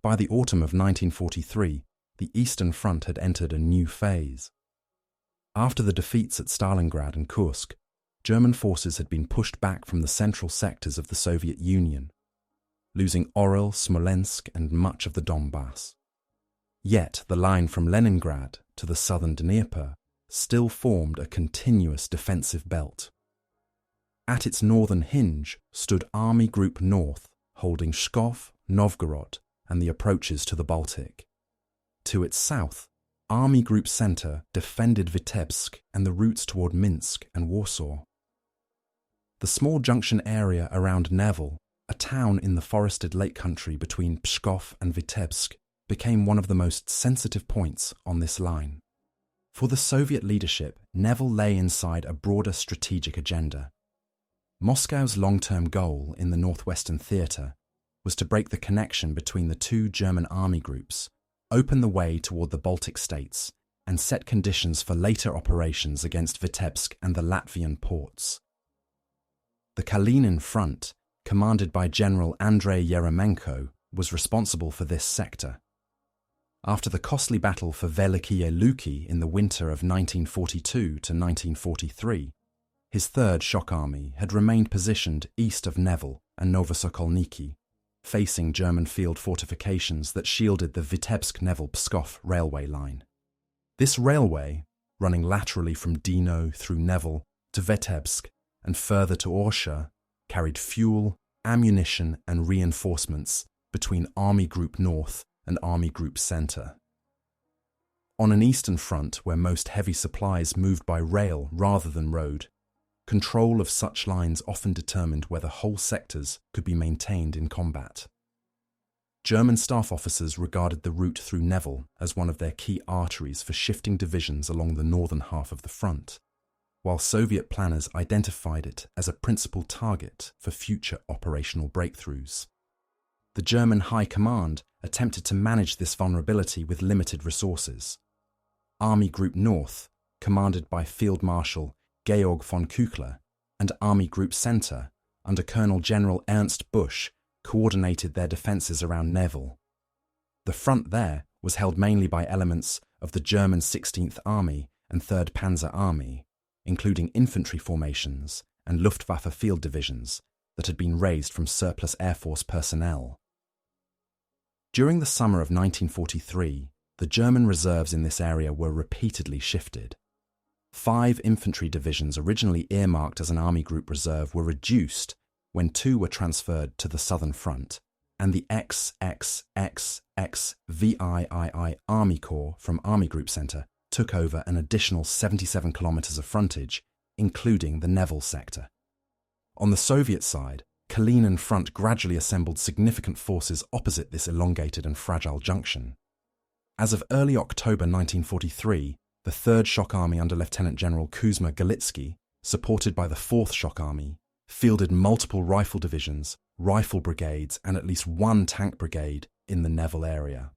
By the autumn of 1943, the Eastern Front had entered a new phase. After the defeats at Stalingrad and Kursk, German forces had been pushed back from the central sectors of the Soviet Union, losing Orel, Smolensk, and much of the Donbass. Yet the line from Leningrad to the southern Dnieper still formed a continuous defensive belt. At its northern hinge stood Army Group North, holding Pskov, Novgorod, and the approaches to the Baltic. To its south, Army Group Center defended Vitebsk and the routes toward Minsk and Warsaw. The small junction area around Nevel, a town in the forested lake country between Pskov and Vitebsk, became one of the most sensitive points on this line. For the Soviet leadership, Nevel lay inside a broader strategic agenda. Moscow's long-term goal in the Northwestern Theater was to break the connection between the two German army groups, open the way toward the Baltic states, and set conditions for later operations against Vitebsk and the Latvian ports. The Kalinin Front, commanded by General Andrei Yeremenko, was responsible for this sector. After the costly battle for Velikiye Luki in the winter of 1942 to 1943, his Third Shock Army had remained positioned east of Nevel and Novosokolniki, facing German field fortifications that shielded the Vitebsk-Nevel-Pskov railway line. This railway, running laterally from Dino through Nevel to Vitebsk and further to Orsha, carried fuel, ammunition and reinforcements between Army Group North and Army Group Center. On an eastern front where most heavy supplies moved by rail rather than road, control of such lines often determined whether whole sectors could be maintained in combat. German staff officers regarded the route through Nevel as one of their key arteries for shifting divisions along the northern half of the front, while Soviet planners identified it as a principal target for future operational breakthroughs. The German High Command attempted to manage this vulnerability with limited resources. Army Group North, commanded by Field Marshal Georg von Küchler, and Army Group Center, under Colonel General Ernst Busch, coordinated their defences around Nevel. The front there was held mainly by elements of the German 16th Army and 3rd Panzer Army, including infantry formations and Luftwaffe field divisions that had been raised from surplus Air Force personnel. During the summer of 1943, the German reserves in this area were repeatedly shifted. 5 infantry divisions originally earmarked as an Army Group Reserve were reduced when 2 were transferred to the Southern Front, and the XXXX-VIII Army Corps from Army Group Center took over an additional 77 kilometers of frontage, including the Nevel sector. On the Soviet side, Kalinin Front gradually assembled significant forces opposite this elongated and fragile junction. As of early October 1943, the 3rd Shock Army under Lieutenant General Kuzma Galitsky, supported by the 4th Shock Army, fielded multiple rifle divisions, rifle brigades, and at least 1 tank brigade in the Nevel area.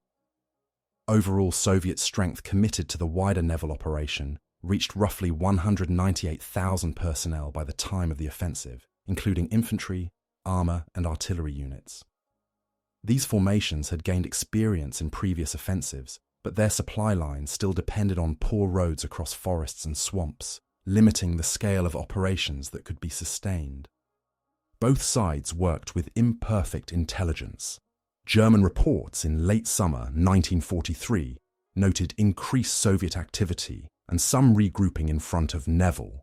Overall Soviet strength committed to the wider Nevel operation reached roughly 198,000 personnel by the time of the offensive, including infantry, armour and artillery units. These formations had gained experience in previous offensives, but their supply lines still depended on poor roads across forests and swamps, limiting the scale of operations that could be sustained. Both sides worked with imperfect intelligence. German reports in late summer 1943 noted increased Soviet activity and some regrouping in front of Nevel,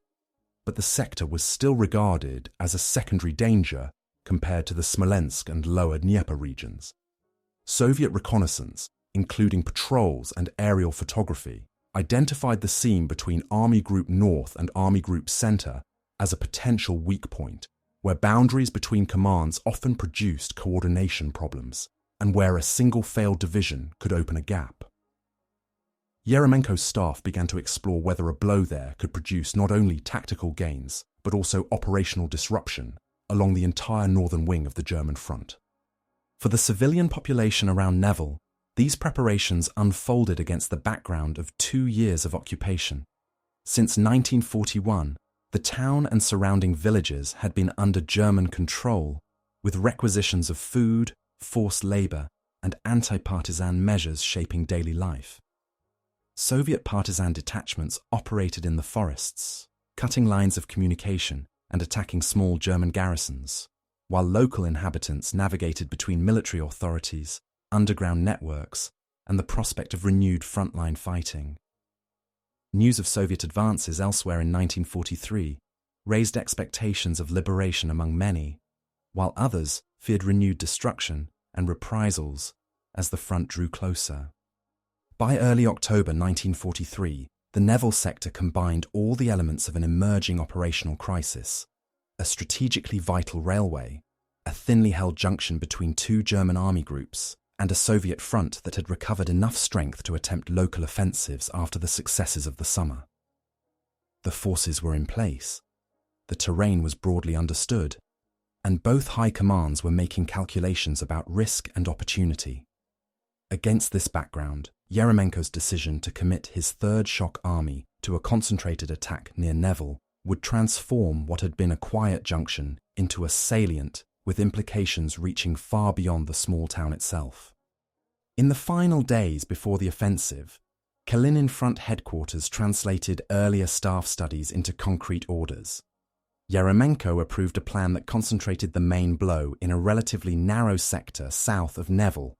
but the sector was still regarded as a secondary danger compared to the Smolensk and lower Dnieper regions. Soviet reconnaissance, including patrols and aerial photography, identified the seam between Army Group North and Army Group Center as a potential weak point, where boundaries between commands often produced coordination problems, and where a single failed division could open a gap. Yeremenko's staff began to explore whether a blow there could produce not only tactical gains, but also operational disruption along the entire northern wing of the German front. For the civilian population around Nevel, these preparations unfolded against the background of 2 years of occupation. Since 1941, the town and surrounding villages had been under German control, with requisitions of food, forced labour, and anti-partisan measures shaping daily life. Soviet partisan detachments operated in the forests, cutting lines of communication and attacking small German garrisons, while local inhabitants navigated between military authorities, underground networks, and the prospect of renewed frontline fighting. News of Soviet advances elsewhere in 1943 raised expectations of liberation among many, while others feared renewed destruction and reprisals as the front drew closer. By early October 1943, the Nevel sector combined all the elements of an emerging operational crisis: a strategically vital railway, a thinly held junction between two German army groups, and a Soviet front that had recovered enough strength to attempt local offensives after the successes of the summer. The forces were in place, the terrain was broadly understood, and both high commands were making calculations about risk and opportunity. Against this background, Yeremenko's decision to commit his Third Shock Army to a concentrated attack near Nevel would transform what had been a quiet junction into a salient with implications reaching far beyond the small town itself. In the final days before the offensive, Kalinin Front headquarters translated earlier staff studies into concrete orders. Yeremenko approved a plan that concentrated the main blow in a relatively narrow sector south of Nevel,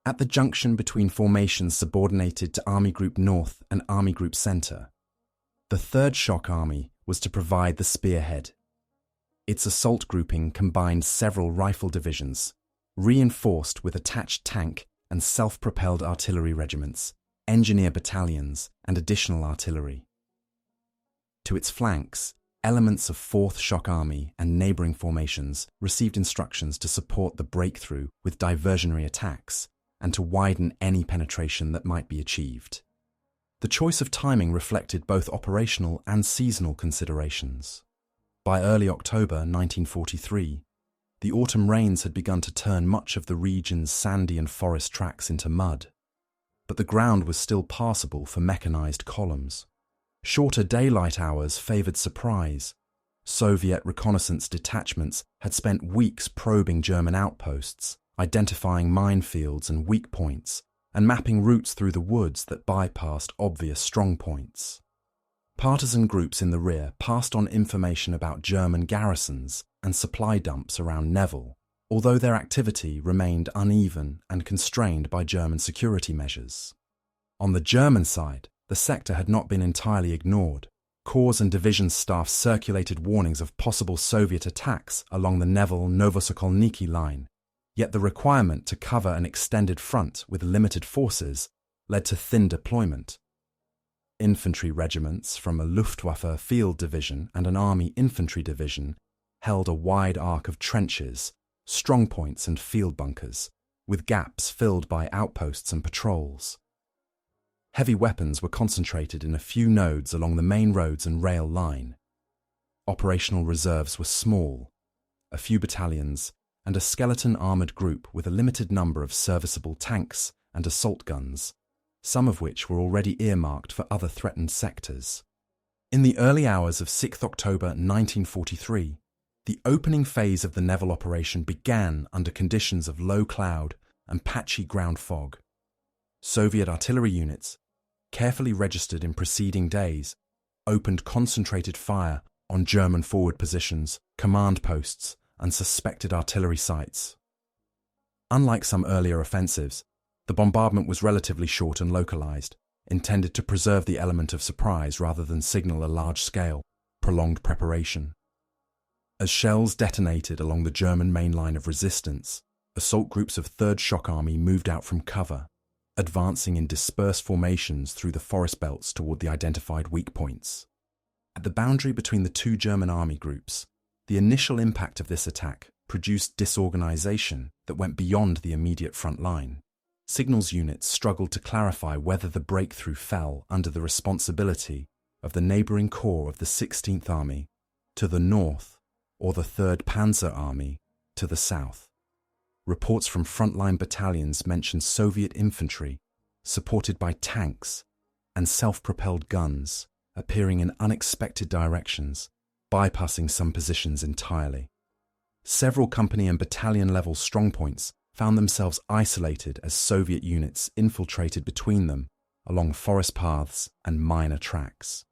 at the junction between formations subordinated to Army Group North and Army Group Center. The Third Shock Army was to provide the spearhead. Its assault grouping combined several rifle divisions, reinforced with attached tank and self-propelled artillery regiments, engineer battalions, and additional artillery. To its flanks, elements of 4th Shock Army and neighbouring formations received instructions to support the breakthrough with diversionary attacks and to widen any penetration that might be achieved. The choice of timing reflected both operational and seasonal considerations. By early October 1943, the autumn rains had begun to turn much of the region's sandy and forest tracks into mud, but the ground was still passable for mechanized columns. Shorter daylight hours favored surprise. Soviet reconnaissance detachments had spent weeks probing German outposts, identifying minefields and weak points, and mapping routes through the woods that bypassed obvious strong points. Partisan groups in the rear passed on information about German garrisons and supply dumps around Nevel, although their activity remained uneven and constrained by German security measures. On the German side, the sector had not been entirely ignored. Corps and division staff circulated warnings of possible Soviet attacks along the Nevel-Novosokolniki line, yet the requirement to cover an extended front with limited forces led to thin deployment. Infantry regiments from a Luftwaffe field division and an army infantry division held a wide arc of trenches, strongpoints and field bunkers, with gaps filled by outposts and patrols. Heavy weapons were concentrated in a few nodes along the main roads and rail line. Operational reserves were small, a few battalions, and a skeleton armoured group with a limited number of serviceable tanks and assault guns, some of which were already earmarked for other threatened sectors. In the early hours of 6 October 1943, the opening phase of the Nevel operation began under conditions of low cloud and patchy ground fog. Soviet artillery units, carefully registered in preceding days, opened concentrated fire on German forward positions, command posts, and suspected artillery sites. Unlike some earlier offensives, the bombardment was relatively short and localized, intended to preserve the element of surprise rather than signal a large-scale, prolonged preparation. As shells detonated along the German main line of resistance, assault groups of 3rd Shock Army moved out from cover, advancing in dispersed formations through the forest belts toward the identified weak points. At the boundary between the two German army groups, the initial impact of this attack produced disorganization that went beyond the immediate front line. Signals units struggled to clarify whether the breakthrough fell under the responsibility of the neighbouring corps of the 16th Army to the north or the 3rd Panzer Army to the south. Reports from frontline battalions mentioned Soviet infantry, supported by tanks and self-propelled guns, appearing in unexpected directions, bypassing some positions entirely. Several company and battalion-level strongpoints found themselves isolated as Soviet units infiltrated between them along forest paths and minor tracks.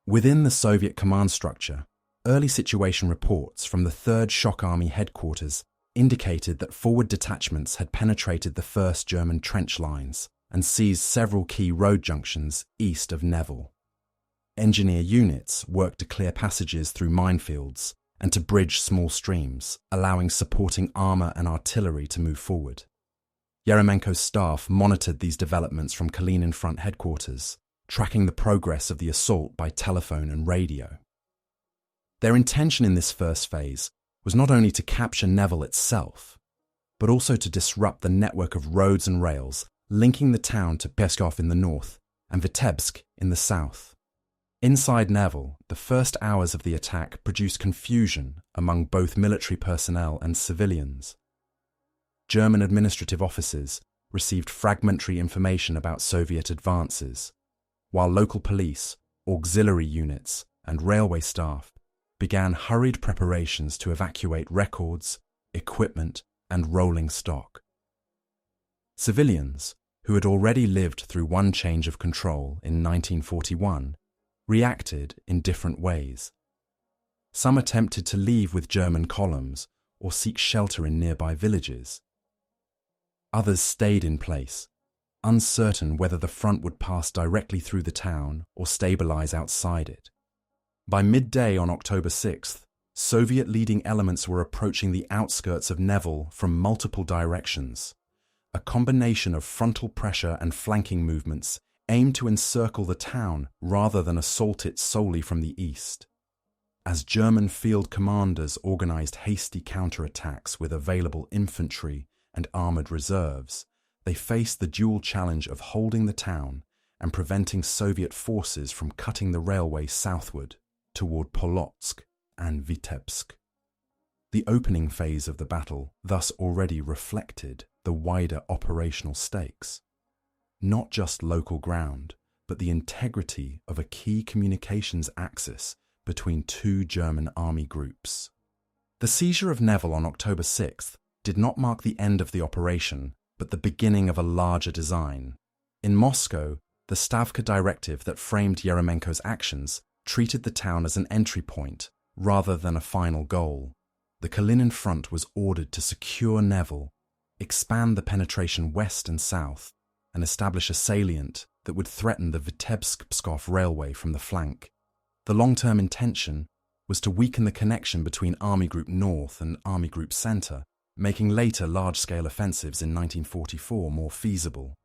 Within the Soviet command structure, early situation reports from the 3rd Shock Army headquarters indicated that forward detachments had penetrated the first German trench lines and seized several key road junctions east of Nevel. Engineer units worked to clear passages through minefields and to bridge small streams, allowing supporting armour and artillery to move forward. Yeremenko's staff monitored these developments from Kalinin Front headquarters, tracking the progress of the assault by telephone and radio. Their intention in this first phase was not only to capture Nevel itself, but also to disrupt the network of roads and rails linking the town to Peskov in the north and Vitebsk in the south. Inside Nevel, the first hours of the attack produced confusion among both military personnel and civilians. German administrative officers received fragmentary information about Soviet advances, while local police, auxiliary units, and railway staff began hurried preparations to evacuate records, equipment, and rolling stock. Civilians, who had already lived through one change of control in 1941, reacted in different ways. Some attempted to leave with German columns or seek shelter in nearby villages. Others stayed in place, uncertain whether the front would pass directly through the town or stabilize outside it. By midday on October 6th, Soviet leading elements were approaching the outskirts of Nevel from multiple directions. A combination of frontal pressure and flanking movements aimed to encircle the town rather than assault it solely from the east. As German field commanders organized hasty counterattacks with available infantry and armored reserves, they faced the dual challenge of holding the town and preventing Soviet forces from cutting the railway southward toward Polotsk and Vitebsk. The opening phase of the battle thus already reflected the wider operational stakes. Not just local ground, but the integrity of a key communications axis between two German army groups. The seizure of Nevel on October 6th did not mark the end of the operation, but the beginning of a larger design. In Moscow, the Stavka directive that framed Yeremenko's actions treated the town as an entry point rather than a final goal. The Kalinin front was ordered to secure Nevel, expand the penetration west and south, and establish a salient that would threaten the Vitebsk-Pskov railway from the flank. The long-term intention was to weaken the connection between Army Group North and Army Group Center, making later large-scale offensives in 1944 more feasible.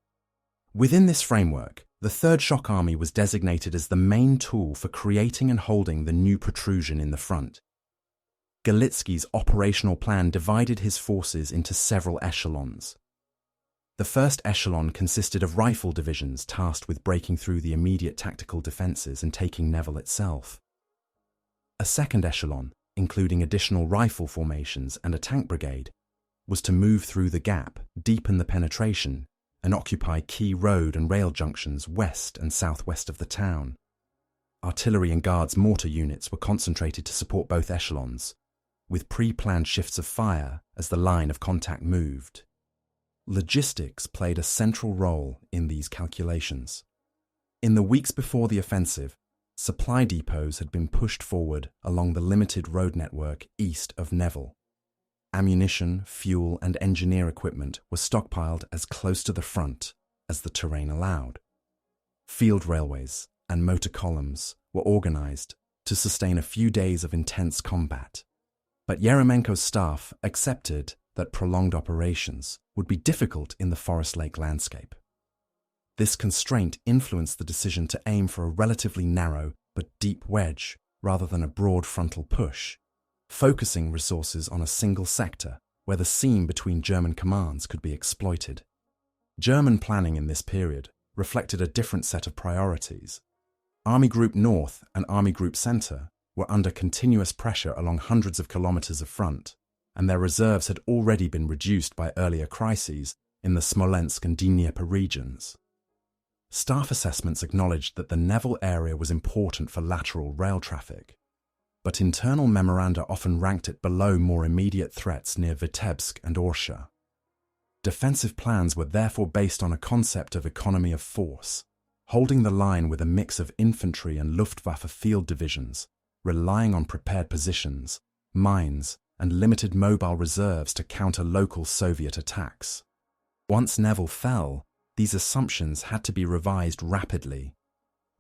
Within this framework, the 3rd Shock Army was designated as the main tool for creating and holding the new protrusion in the front. Galitsky's operational plan divided his forces into several echelons. The first echelon consisted of rifle divisions tasked with breaking through the immediate tactical defences and taking Nevel itself. A second echelon, including additional rifle formations and a tank brigade, was to move through the gap, deepen the penetration, and occupy key road and rail junctions west and southwest of the town. Artillery and Guards mortar units were concentrated to support both echelons, with pre-planned shifts of fire as the line of contact moved. Logistics played a central role in these calculations. In the weeks before the offensive, supply depots had been pushed forward along the limited road network east of Nevel. Ammunition, fuel, and engineer equipment were stockpiled as close to the front as the terrain allowed. Field railways and motor columns were organized to sustain a few days of intense combat. But Yeremenko's staff accepted that prolonged operations would be difficult in the Forest Lake landscape. This constraint influenced the decision to aim for a relatively narrow but deep wedge rather than a broad frontal push, focusing resources on a single sector where the seam between German commands could be exploited. German planning in this period reflected a different set of priorities. Army Group North and Army Group Center were under continuous pressure along hundreds of kilometers of front, and their reserves had already been reduced by earlier crises in the Smolensk and Dnieper regions. Staff assessments acknowledged that the Nevel area was important for lateral rail traffic, but internal memoranda often ranked it below more immediate threats near Vitebsk and Orsha. Defensive plans were therefore based on a concept of economy of force, holding the line with a mix of infantry and Luftwaffe field divisions, relying on prepared positions, mines, and limited mobile reserves to counter local Soviet attacks. Once Nevel fell, these assumptions had to be revised rapidly.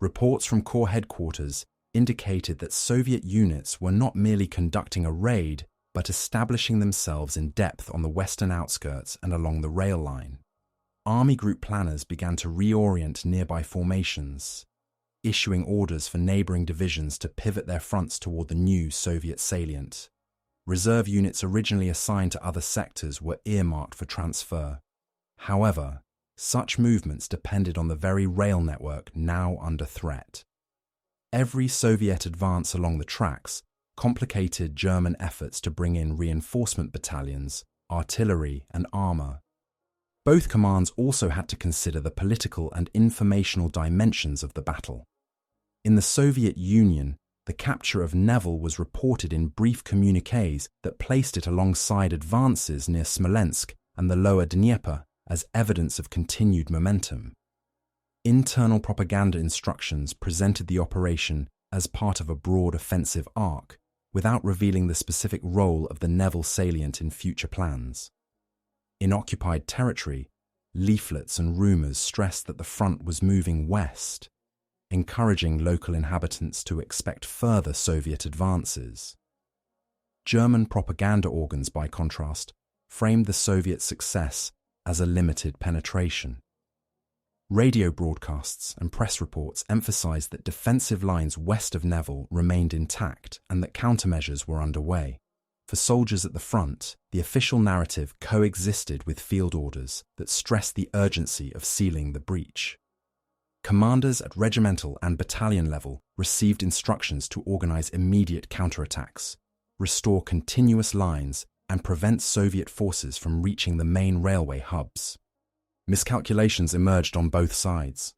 Reports from Corps headquarters indicated that Soviet units were not merely conducting a raid, but establishing themselves in depth on the western outskirts and along the rail line. Army group planners began to reorient nearby formations, issuing orders for neighboring divisions to pivot their fronts toward the new Soviet salient. Reserve units originally assigned to other sectors were earmarked for transfer. However, such movements depended on the very rail network now under threat. Every Soviet advance along the tracks complicated German efforts to bring in reinforcement battalions, artillery, and armour. Both commands also had to consider the political and informational dimensions of the battle. In the Soviet Union, the capture of Nevel was reported in brief communiques that placed it alongside advances near Smolensk and the lower Dnieper as evidence of continued momentum. Internal propaganda instructions presented the operation as part of a broad offensive arc, without revealing the specific role of the Nevel salient in future plans. In occupied territory, leaflets and rumours stressed that the front was moving west, encouraging local inhabitants to expect further Soviet advances. German propaganda organs, by contrast, framed the Soviet success as a limited penetration. Radio broadcasts and press reports emphasized that defensive lines west of Nevel remained intact and that countermeasures were underway. For soldiers at the front, the official narrative coexisted with field orders that stressed the urgency of sealing the breach. Commanders at regimental and battalion level received instructions to organize immediate counterattacks, restore continuous lines, and prevent Soviet forces from reaching the main railway hubs. Miscalculations emerged on both sides.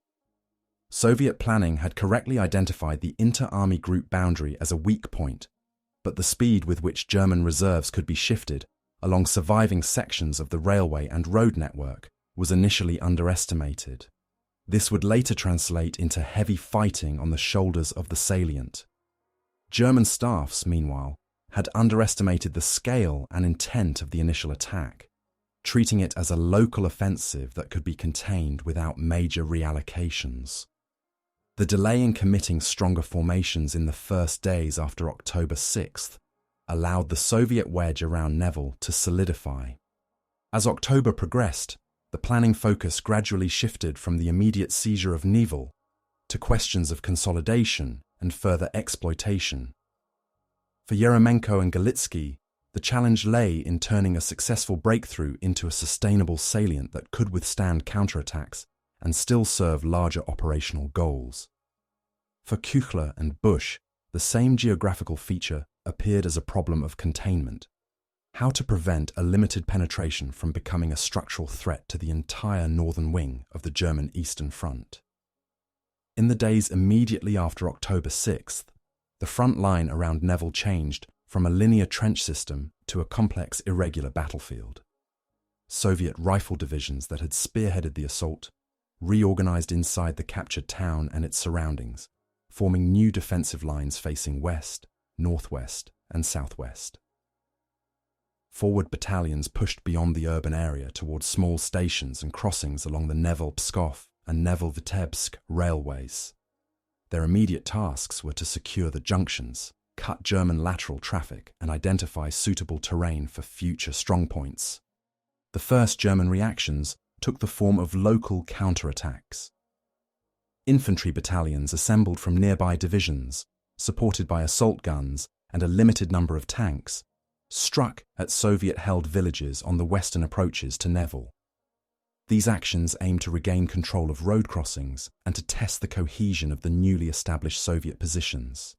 Soviet planning had correctly identified the inter-army group boundary as a weak point, but the speed with which German reserves could be shifted along surviving sections of the railway and road network was initially underestimated. This would later translate into heavy fighting on the shoulders of the salient. German staffs, meanwhile, had underestimated the scale and intent of the initial attack, treating it as a local offensive that could be contained without major reallocations. The delay in committing stronger formations in the first days after October 6th allowed the Soviet wedge around Nevel to solidify. As October progressed, the planning focus gradually shifted from the immediate seizure of Nevel to questions of consolidation and further exploitation. For Yeremenko and Galitsky, the challenge lay in turning a successful breakthrough into a sustainable salient that could withstand counterattacks and still serve larger operational goals. For Küchler and Busch, the same geographical feature appeared as a problem of containment: how to prevent a limited penetration from becoming a structural threat to the entire northern wing of the German Eastern Front. In the days immediately after October 6th, the front line around Nevel changed from a linear trench system to a complex irregular battlefield. Soviet rifle divisions that had spearheaded the assault reorganized inside the captured town and its surroundings, forming new defensive lines facing west, northwest, and southwest. Forward battalions pushed beyond the urban area towards small stations and crossings along the Nevel-Pskov and Nevel-Vitebsk railways. Their immediate tasks were to secure the junctions, cut German lateral traffic, and identify suitable terrain for future strongpoints. The first German reactions took the form of local counterattacks. Infantry battalions assembled from nearby divisions, supported by assault guns and a limited number of tanks, struck at Soviet-held villages on the western approaches to Nevel. These actions aimed to regain control of road crossings and to test the cohesion of the newly established Soviet positions.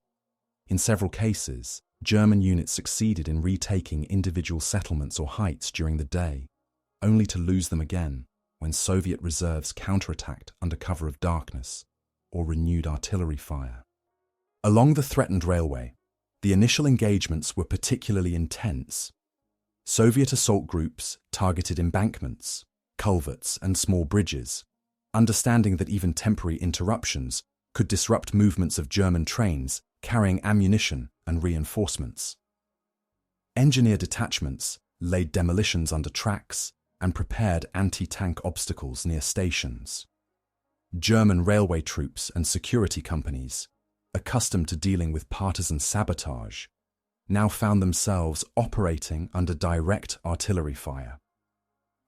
In several cases, German units succeeded in retaking individual settlements or heights during the day, only to lose them again when Soviet reserves counterattacked under cover of darkness or renewed artillery fire. Along the threatened railway, the initial engagements were particularly intense. Soviet assault groups targeted embankments, culverts, and small bridges, understanding that even temporary interruptions could disrupt movements of German trains carrying ammunition and reinforcements. Engineer detachments laid demolitions under tracks and prepared anti-tank obstacles near stations. German railway troops and security companies, accustomed to dealing with partisan sabotage, now found themselves operating under direct artillery fire.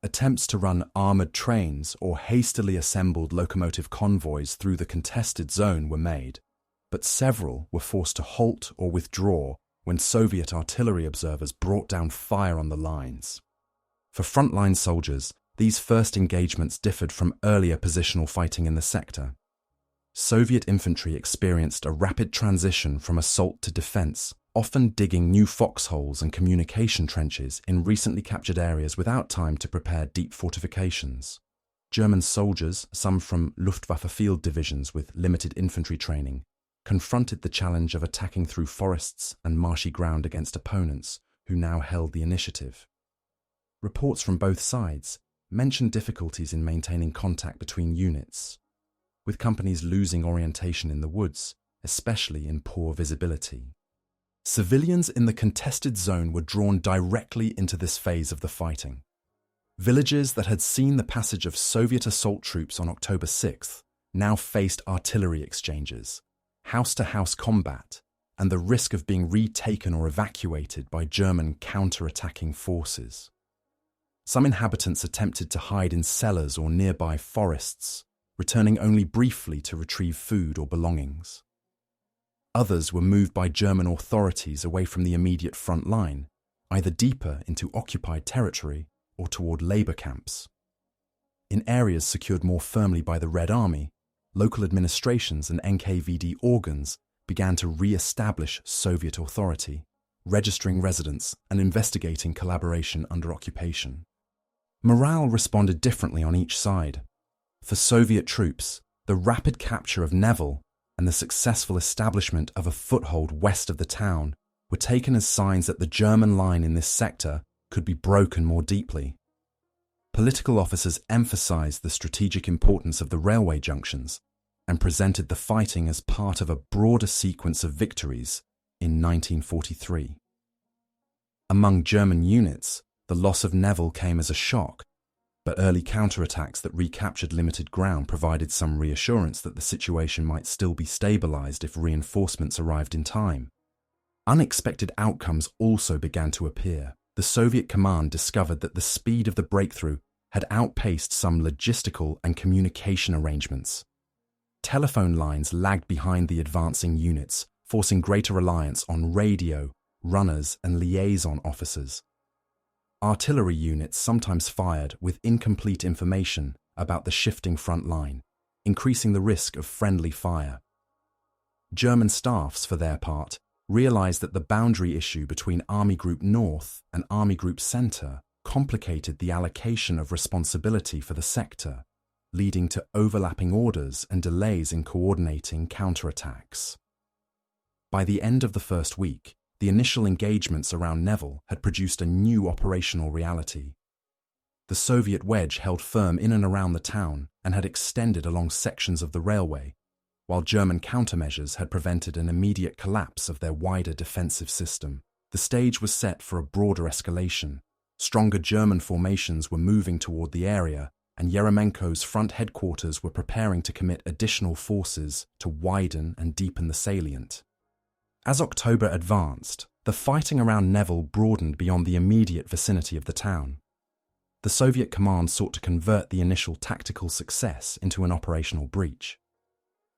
Attempts to run armoured trains or hastily assembled locomotive convoys through the contested zone were made, but several were forced to halt or withdraw when Soviet artillery observers brought down fire on the lines. For frontline soldiers, these first engagements differed from earlier positional fighting in the sector. Soviet infantry experienced a rapid transition from assault to defence, often digging new foxholes and communication trenches in recently captured areas without time to prepare deep fortifications. German soldiers, some from Luftwaffe field divisions with limited infantry training, confronted the challenge of attacking through forests and marshy ground against opponents who now held the initiative. Reports from both sides mentioned difficulties in maintaining contact between units, with companies losing orientation in the woods, especially in poor visibility. Civilians in the contested zone were drawn directly into this phase of the fighting. Villages that had seen the passage of Soviet assault troops on October 6th now faced artillery exchanges, house-to-house combat, and the risk of being retaken or evacuated by German counter-attacking forces. Some inhabitants attempted to hide in cellars or nearby forests, returning only briefly to retrieve food or belongings. Others were moved by German authorities away from the immediate front line, either deeper into occupied territory or toward labour camps. In areas secured more firmly by the Red Army, local administrations and NKVD organs began to re-establish Soviet authority, registering residents and investigating collaboration under occupation. Morale responded differently on each side. For Soviet troops, the rapid capture of Nevel and the successful establishment of a foothold west of the town were taken as signs that the German line in this sector could be broken more deeply. Political officers emphasized the strategic importance of the railway junctions and presented the fighting as part of a broader sequence of victories in 1943. Among German units, the loss of Nevel came as a shock, but early counterattacks that recaptured limited ground provided some reassurance that the situation might still be stabilized if reinforcements arrived in time. Unexpected outcomes also began to appear. The Soviet command discovered that the speed of the breakthrough had outpaced some logistical and communication arrangements. Telephone lines lagged behind the advancing units, forcing greater reliance on radio, runners, and liaison officers. Artillery units sometimes fired with incomplete information about the shifting front line, increasing the risk of friendly fire. German staffs, for their part, realized that the boundary issue between Army Group North and Army Group Center complicated the allocation of responsibility for the sector, leading to overlapping orders and delays in coordinating counterattacks. By the end of the first week, the initial engagements around Nevel had produced a new operational reality. The Soviet wedge held firm in and around the town and had extended along sections of the railway, while German countermeasures had prevented an immediate collapse of their wider defensive system. The stage was set for a broader escalation. Stronger German formations were moving toward the area, and Yeremenko's front headquarters were preparing to commit additional forces to widen and deepen the salient. As October advanced, the fighting around Nevel broadened beyond the immediate vicinity of the town. The Soviet command sought to convert the initial tactical success into an operational breach.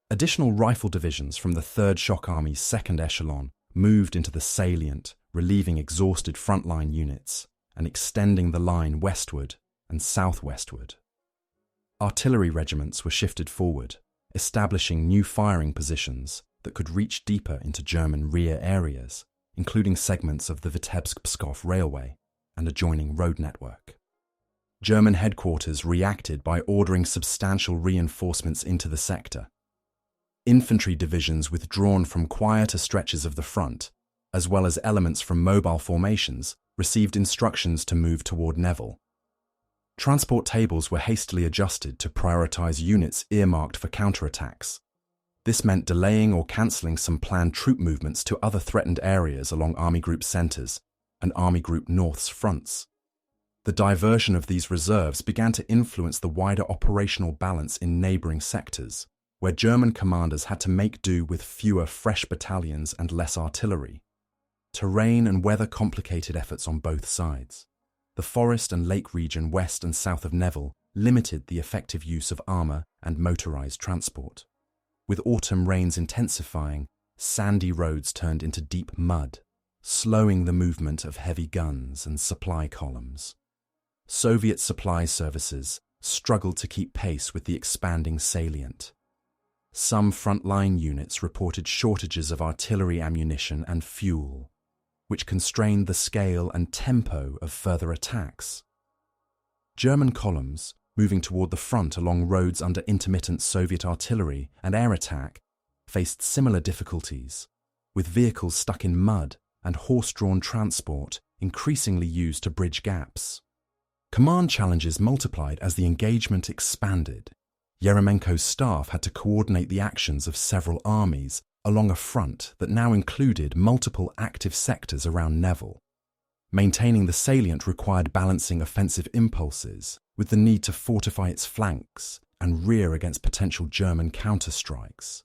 Additional rifle divisions from the 3rd Shock Army's 2nd Echelon moved into the salient, relieving exhausted frontline units and extending the line westward and southwestward. Artillery regiments were shifted forward, establishing new firing positions that could reach deeper into German rear areas, including segments of the Vitebsk-Pskov railway and adjoining road network. German headquarters reacted by ordering substantial reinforcements into the sector. Infantry divisions withdrawn from quieter stretches of the front, as well as elements from mobile formations, received instructions to move toward Nevel. Transport tables were hastily adjusted to prioritize units earmarked for counterattacks. This meant delaying or cancelling some planned troop movements to other threatened areas along Army Group Centre's and Army Group North's fronts. The diversion of these reserves began to influence the wider operational balance in neighbouring sectors, where German commanders had to make do with fewer fresh battalions and less artillery. Terrain and weather complicated efforts on both sides. The forest and lake region west and south of Nevel limited the effective use of armour and motorised transport. With autumn rains intensifying, sandy roads turned into deep mud, slowing the movement of heavy guns and supply columns. Soviet supply services struggled to keep pace with the expanding salient. Some frontline units reported shortages of artillery ammunition and fuel, which constrained the scale and tempo of further attacks. German columns, moving toward the front along roads under intermittent Soviet artillery and air attack, faced similar difficulties, with vehicles stuck in mud and horse-drawn transport increasingly used to bridge gaps. Command challenges multiplied as the engagement expanded. Yeremenko's staff had to coordinate the actions of several armies along a front that now included multiple active sectors around Nevel. Maintaining the salient required balancing offensive impulses with the need to fortify its flanks and rear against potential German counterstrikes.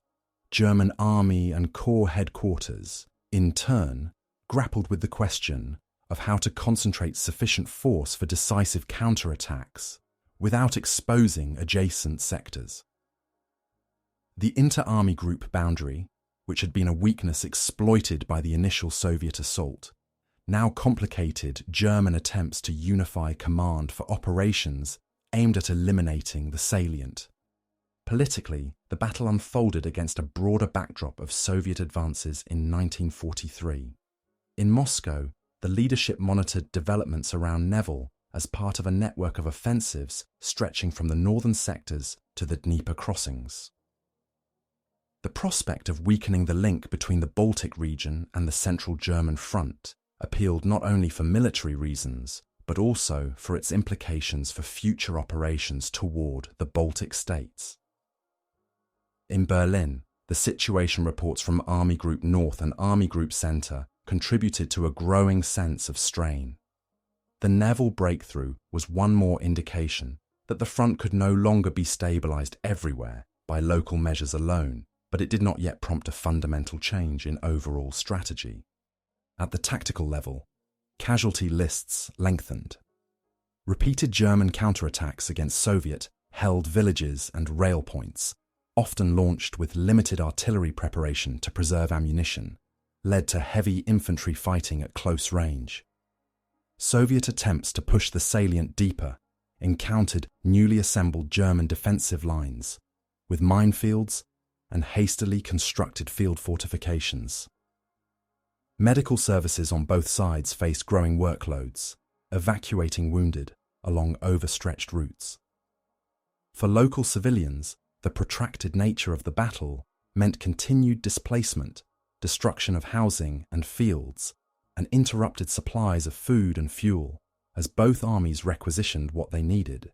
German army and corps headquarters, in turn, grappled with the question of how to concentrate sufficient force for decisive counterattacks without exposing adjacent sectors. The inter-army group boundary, which had been a weakness exploited by the initial Soviet assault, now complicated German attempts to unify command for operations aimed at eliminating the salient. Politically, the battle unfolded against a broader backdrop of Soviet advances in 1943. In Moscow, the leadership monitored developments around Nevel as part of a network of offensives stretching from the northern sectors to the Dnieper crossings. The prospect of weakening the link between the Baltic region and the central German front appealed not only for military reasons, but also for its implications for future operations toward the Baltic states. In Berlin, the situation reports from Army Group North and Army Group Centre contributed to a growing sense of strain. The Nevel breakthrough was one more indication that the front could no longer be stabilised everywhere by local measures alone, but it did not yet prompt a fundamental change in overall strategy. At the tactical level, casualty lists lengthened. Repeated German counterattacks against Soviet held villages and rail points, often launched with limited artillery preparation to preserve ammunition, led to heavy infantry fighting at close range. Soviet attempts to push the salient deeper encountered newly assembled German defensive lines, with minefields and hastily constructed field fortifications. Medical services on both sides faced growing workloads, evacuating wounded along overstretched routes. For local civilians, the protracted nature of the battle meant continued displacement, destruction of housing and fields, and interrupted supplies of food and fuel as both armies requisitioned what they needed.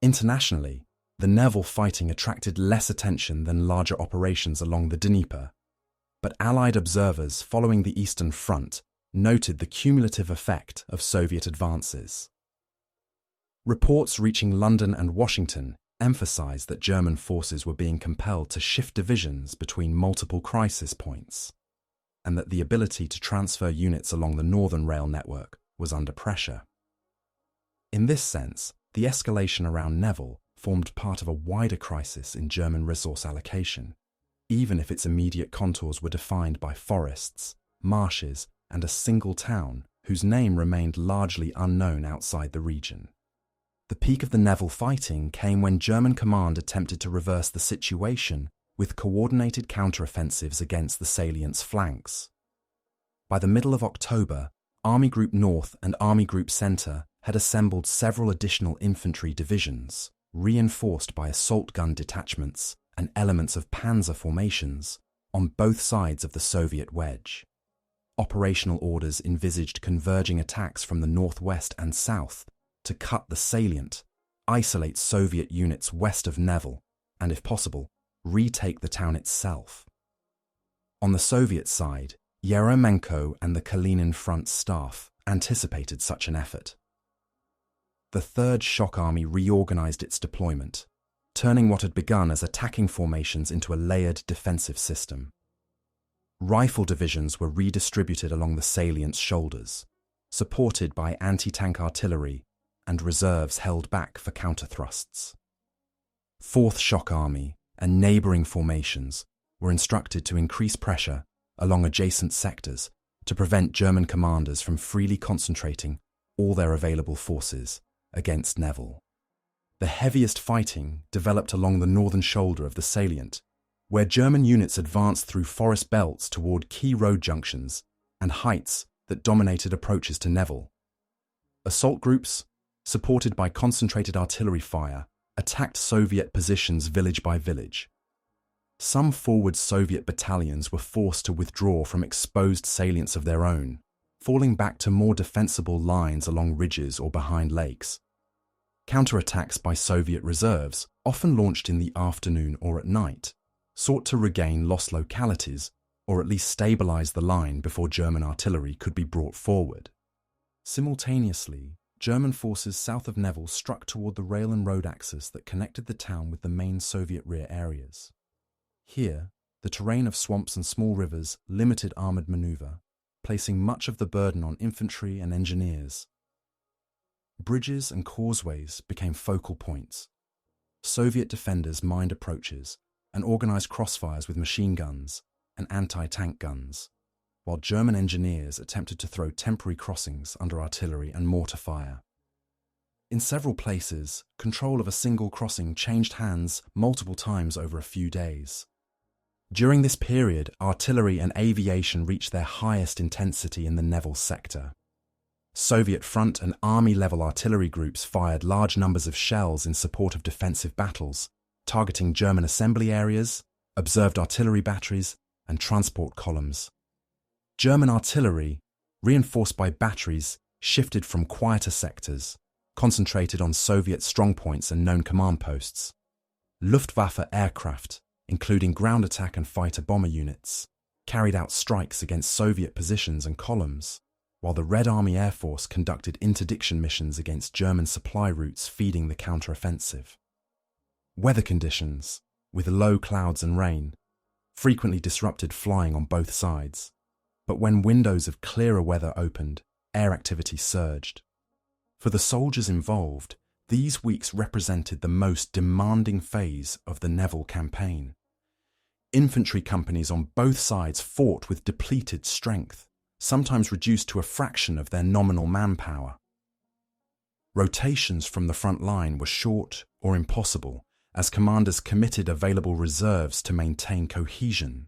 Internationally, the Nevel fighting attracted less attention than larger operations along the Dnieper, but Allied observers following the Eastern Front noted the cumulative effect of Soviet advances. Reports reaching London and Washington emphasized that German forces were being compelled to shift divisions between multiple crisis points, and that the ability to transfer units along the Northern Rail network was under pressure. In this sense, the escalation around Nevel formed part of a wider crisis in German resource allocation, even if its immediate contours were defined by forests, marshes, and a single town whose name remained largely unknown outside the region. The peak of the Nevel fighting came when German command attempted to reverse the situation with coordinated counteroffensives against the salient's flanks. By the middle of October, Army Group North and Army Group Centre had assembled several additional infantry divisions, reinforced by assault gun detachments and elements of panzer formations on both sides of the Soviet wedge. operational orders envisaged converging attacks from the northwest and south to cut the salient, isolate Soviet units west of Nevel, and if possible, retake the town itself. On the Soviet side, Yeremenko and the Kalinin Front staff anticipated such an effort. The Third Shock Army reorganized its deployment, turning what had begun as attacking formations into a layered defensive system. Rifle divisions were redistributed along the salient's shoulders, supported by anti-tank artillery and reserves held back for counter-thrusts. Fourth Shock Army and neighbouring formations were instructed to increase pressure along adjacent sectors to prevent German commanders from freely concentrating all their available forces against Nevel. The heaviest fighting developed along the northern shoulder of the salient, where German units advanced through forest belts toward key road junctions and heights that dominated approaches to Nevel. Assault groups, supported by concentrated artillery fire, attacked Soviet positions village by village. Some forward Soviet battalions were forced to withdraw from exposed salients of their own, falling back to more defensible lines along ridges or behind lakes. Counterattacks by Soviet reserves, often launched in the afternoon or at night, sought to regain lost localities or at least stabilize the line before German artillery could be brought forward. Simultaneously, German forces south of Nevel struck toward the rail and road axis that connected the town with the main Soviet rear areas. Here, the terrain of swamps and small rivers limited armoured manoeuvre, placing much of the burden on infantry and engineers. Bridges and causeways became focal points. Soviet defenders mined approaches and organised crossfires with machine guns and anti-tank guns, while German engineers attempted to throw temporary crossings under artillery and mortar fire. In several places, control of a single crossing changed hands multiple times over a few days. During this period, artillery and aviation reached their highest intensity in the Nevel sector. Soviet front and army-level artillery groups fired large numbers of shells in support of defensive battles, targeting German assembly areas, observed artillery batteries, and transport columns. German artillery, reinforced by batteries, shifted from quieter sectors, concentrated on Soviet strongpoints and known command posts. Luftwaffe aircraft, including ground attack and fighter bomber units, carried out strikes against Soviet positions and columns, while the Red Army Air Force conducted interdiction missions against German supply routes feeding the counter-offensive. Weather conditions, with low clouds and rain, frequently disrupted flying on both sides, but when windows of clearer weather opened, air activity surged. For the soldiers involved, these weeks represented the most demanding phase of the Nevel campaign. Infantry companies on both sides fought with depleted strength, sometimes reduced to a fraction of their nominal manpower. Rotations from the front line were short or impossible, as commanders committed available reserves to maintain cohesion.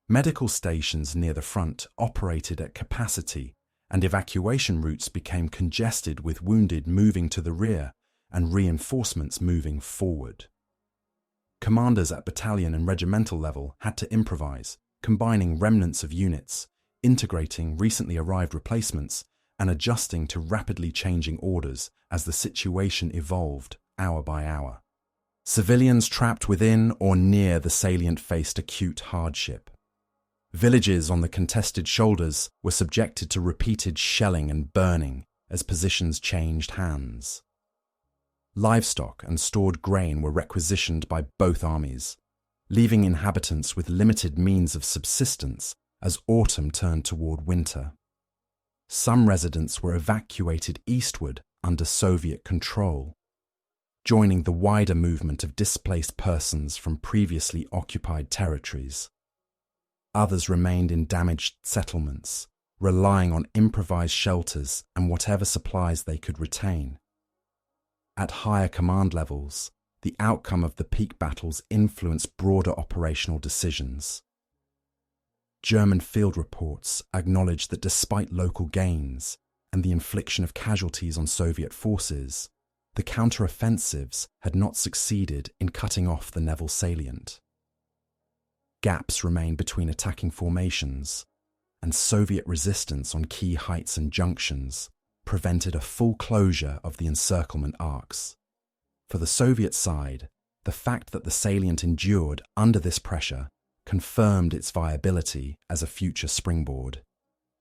Medical stations near the front operated at capacity, and evacuation routes became congested with wounded moving to the rear and reinforcements moving forward. Commanders at battalion and regimental level had to improvise, combining remnants of units, integrating recently arrived replacements, and adjusting to rapidly changing orders as the situation evolved hour by hour. Civilians trapped within or near the salient faced acute hardship. Villages on the contested shoulders were subjected to repeated shelling and burning as positions changed hands. Livestock and stored grain were requisitioned by both armies, leaving inhabitants with limited means of subsistence as autumn turned toward winter. Some residents were evacuated eastward under Soviet control, joining the wider movement of displaced persons from previously occupied territories. Others remained in damaged settlements, relying on improvised shelters and whatever supplies they could retain. At higher command levels, the outcome of the peak battles influenced broader operational decisions. German field reports acknowledged that despite local gains and the infliction of casualties on Soviet forces, the counter-offensives had not succeeded in cutting off the Nevel salient. Gaps remained between attacking formations, and Soviet resistance on key heights and junctions prevented a full closure of the encirclement arcs. For the Soviet side, the fact that the salient endured under this pressure confirmed its viability as a future springboard,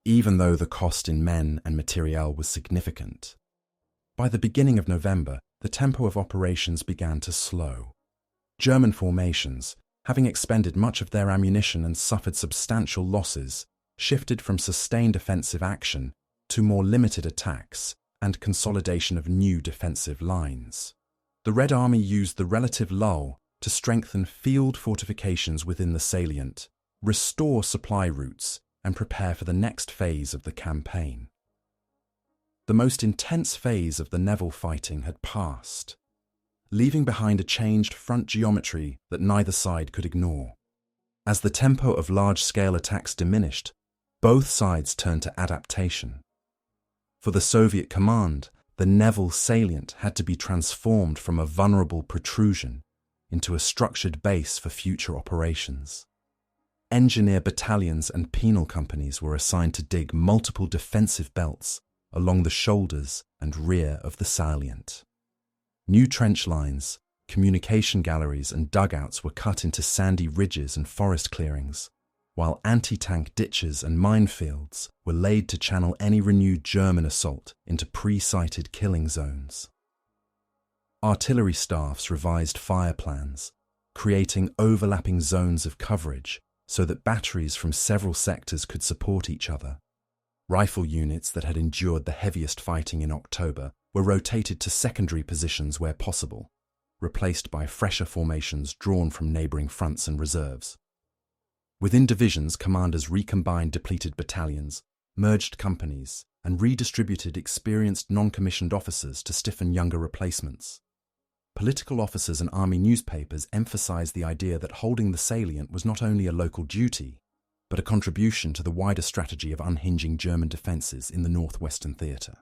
even though the cost in men and materiel was significant. By the beginning of November, the tempo of operations began to slow. German formations, having expended much of their ammunition and suffered substantial losses, shifted from sustained offensive action to more limited attacks and consolidation of new defensive lines. The Red Army used the relative lull to strengthen field fortifications within the salient, restore supply routes, and prepare for the next phase of the campaign. The most intense phase of the Nevel fighting had passed, leaving behind a changed front geometry that neither side could ignore. As the tempo of large-scale attacks diminished, both sides turned to adaptation. For the Soviet command, the Nevel salient had to be transformed from a vulnerable protrusion into a structured base for future operations. Engineer battalions and penal companies were assigned to dig multiple defensive belts along the shoulders and rear of the salient. New trench lines, communication galleries and dugouts were cut into sandy ridges and forest clearings, while anti-tank ditches and minefields were laid to channel any renewed German assault into pre-sighted killing zones. Artillery staffs revised fire plans, creating overlapping zones of coverage so that batteries from several sectors could support each other. Rifle units that had endured the heaviest fighting in October were rotated to secondary positions where possible, replaced by fresher formations drawn from neighbouring fronts and reserves. Within divisions, commanders recombined depleted battalions, merged companies, and redistributed experienced non-commissioned officers to stiffen younger replacements. Political officers and army newspapers emphasized the idea that holding the salient was not only a local duty, but a contribution to the wider strategy of unhinging German defences in the northwestern theatre.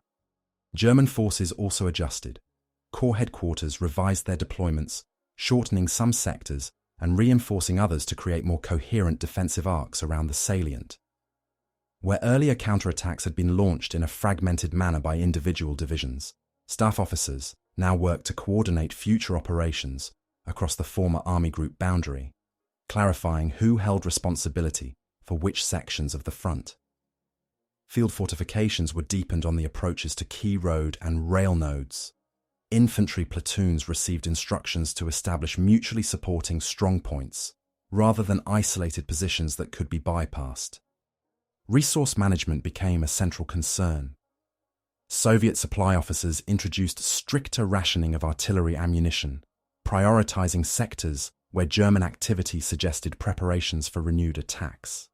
German forces also adjusted. Corps headquarters revised their deployments, shortening some sectors and reinforcing others to create more coherent defensive arcs around the salient. Where earlier counterattacks had been launched in a fragmented manner by individual divisions, staff officers now worked to coordinate future operations across the former Army Group boundary, clarifying who held responsibility for which sections of the front. Field fortifications were deepened on the approaches to key road and rail nodes. Infantry platoons received instructions to establish mutually supporting strongpoints, rather than isolated positions that could be bypassed. Resource management became a central concern. Soviet supply officers introduced stricter rationing of artillery ammunition, prioritizing sectors where German activity suggested preparations for renewed attacks.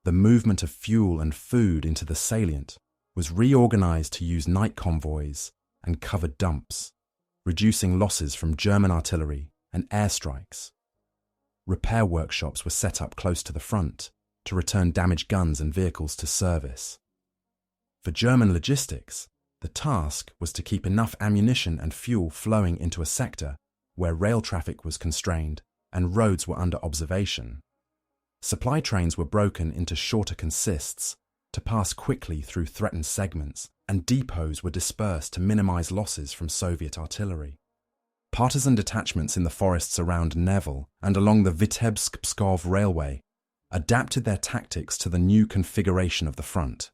The movement of fuel and food into the salient was reorganized to use night convoys and covered dumps, reducing losses from German artillery and airstrikes. Repair workshops were set up close to the front to return damaged guns and vehicles to service. For German logistics, the task was to keep enough ammunition and fuel flowing into a sector where rail traffic was constrained and roads were under observation. Supply trains were broken into shorter consists to pass quickly through threatened segments, and depots were dispersed to minimize losses from Soviet artillery. Partisan detachments in the forests around Nevel and along the Vitebsk-Pskov railway adapted their tactics to the new configuration of the front.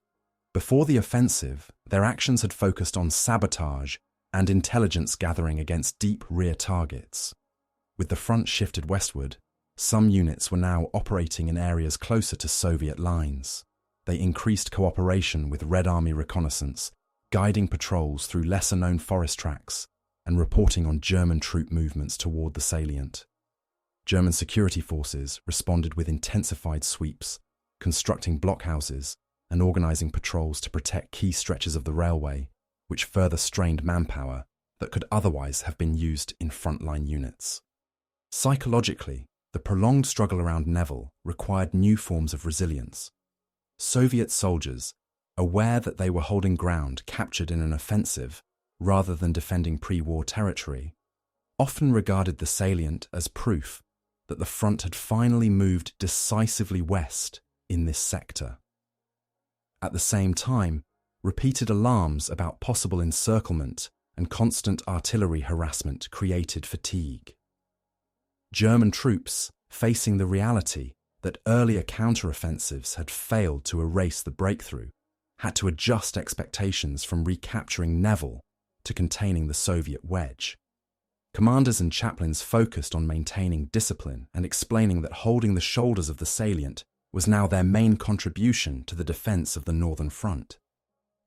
Before the offensive, their actions had focused on sabotage and intelligence gathering against deep rear targets. With the front shifted westward, some units were now operating in areas closer to Soviet lines. They increased cooperation with Red Army reconnaissance, guiding patrols through lesser-known forest tracks and reporting on German troop movements toward the salient. German security forces responded with intensified sweeps, constructing blockhouses and organizing patrols to protect key stretches of the railway, which further strained manpower that could otherwise have been used in frontline units. Psychologically, the prolonged struggle around Nevel required new forms of resilience. Soviet soldiers, aware that they were holding ground captured in an offensive rather than defending pre-war territory, often regarded the salient as proof that the front had finally moved decisively west in this sector. At the same time, repeated alarms about possible encirclement and constant artillery harassment created fatigue. German troops, facing the reality that earlier counteroffensives had failed to erase the breakthrough, had to adjust expectations from recapturing Nevel to containing the Soviet wedge. Commanders and chaplains focused on maintaining discipline and explaining that holding the shoulders of the salient was now their main contribution to the defense of the Northern Front.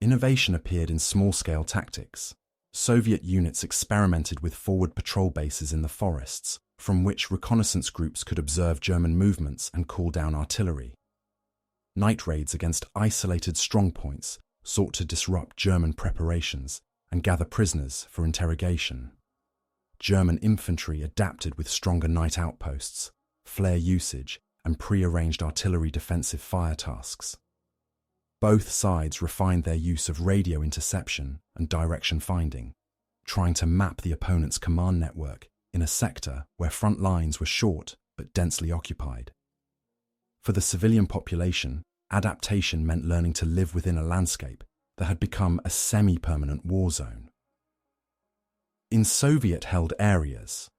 Innovation appeared in small-scale tactics. Soviet units experimented with forward patrol bases in the forests, from which reconnaissance groups could observe German movements and call down artillery. Night raids against isolated strongpoints sought to disrupt German preparations and gather prisoners for interrogation. German infantry adapted with stronger night outposts, flare usage, and pre-arranged artillery defensive fire tasks. Both sides refined their use of radio interception and direction finding, trying to map the opponent's command network in a sector where front lines were short but densely occupied. For the civilian population, adaptation meant learning to live within a landscape that had become a semi-permanent war zone. In Soviet-held areas,